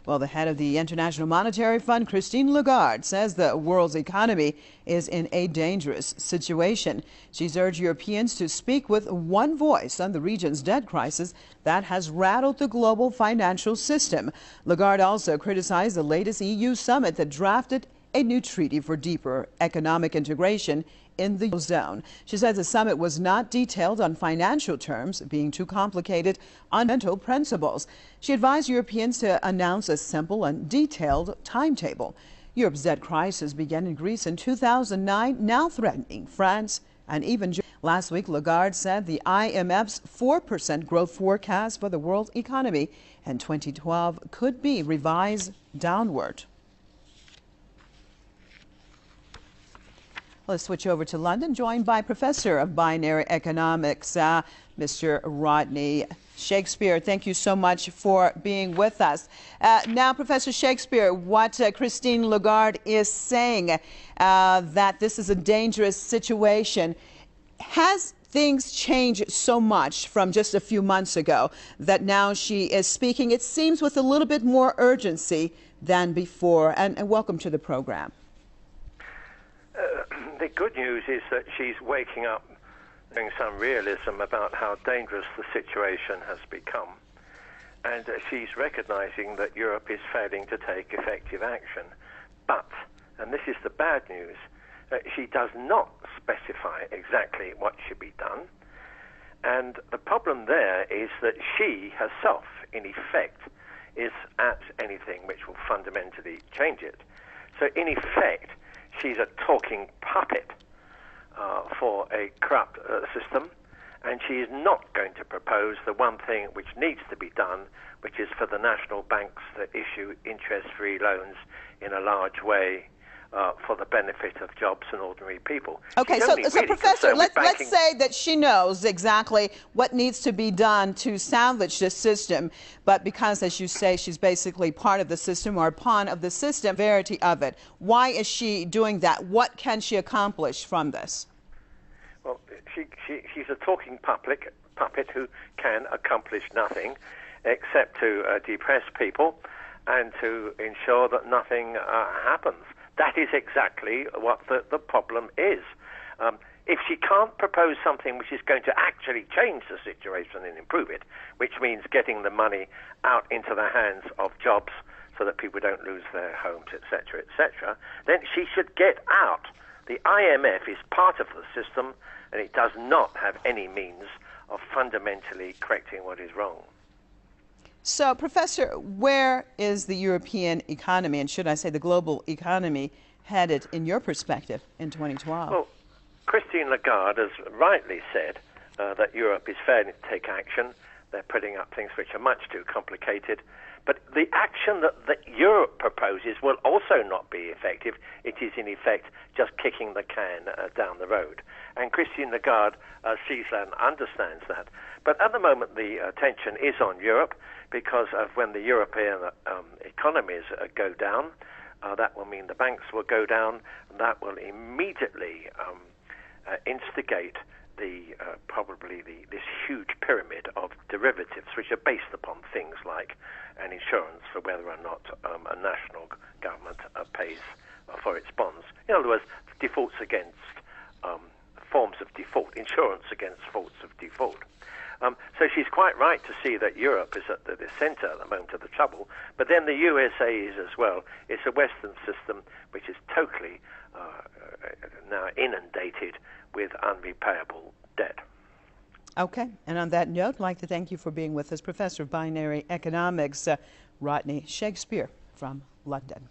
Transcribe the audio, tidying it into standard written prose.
Well, the head of the International Monetary Fund, Christine Lagarde, says the world's economy is in a dangerous situation. She's urged Europeans to speak with one voice on the region's debt crisis that has rattled the global financial system. Lagarde also criticized the latest EU summit that drafted a new treaty for deeper economic integration in the Eurozone. She says the summit was not detailed on financial terms, being too complicated on fundamental principles. She advised Europeans to announce a simple and detailed timetable. Europe's debt crisis began in Greece in 2009, now threatening France and even Germany. Last week, Lagarde said the IMF's 4% growth forecast for the world economy in 2012 could be revised downward. Let's switch over to London, joined by Professor of Binary Economics, Mr. Rodney Shakespeare. Thank you so much for being with us. Now, Professor Shakespeare, what Christine Lagarde is saying, that this is a dangerous situation, has things changed so much from just a few months ago that now she is speaking, it seems, with a little bit more urgency than before? And welcome to the program. The good news is that she's waking up, doing some realism about how dangerous the situation has become. And she's recognizing that Europe is failing to take effective action. But, and this is the bad news, she does not specify exactly what should be done. And the problem there is that she herself, in effect, is at anything which will fundamentally change it. So, in effect, she's a talking puppet for a corrupt system, and she is not going to propose the one thing which needs to be done, which is for the national banks to issue interest-free loans in a large way for the benefit of jobs and ordinary people. Okay, so Professor, let's say that she knows exactly what needs to be done to salvage this system, but because, as you say, she's basically part of the system or a pawn of the system, verity of it. Why is she doing that? What can she accomplish from this? Well, she's a talking puppet who can accomplish nothing except to depress people and to ensure that nothing happens. That is exactly what the problem is. If she can't propose something which is going to actually change the situation and improve it, which means getting the money out into the hands of jobs so that people don't lose their homes, etc., then she should get out. The IMF is part of the system, and it does not have any means of fundamentally correcting what is wrong. So, Professor, where is the European economy, and should I say the global economy, headed in your perspective in 2012? Well, Christine Lagarde has rightly said that Europe is failing to take action. They're putting up things which are much too complicated. But the action that Europe proposes will also not be effective. It is, in effect, just kicking the can down the road. And Christine Lagarde sees that and understands that. But at the moment, the attention is on Europe because of when the European economies go down, that will mean the banks will go down, and that will immediately instigate this huge pyramid of derivatives which are based upon things like an insurance for whether or not a national government pays for its bonds. In other words, defaults against forms of default, insurance against faults of default. So she's quite right to see that Europe is at the center at the moment of the trouble, but then the USA is as well. It's a Western system which is totally now inundated with unrepayable debt. Okay, and on that note, I'd like to thank you for being with us, Professor of Binary Economics, Rodney Shakespeare from London.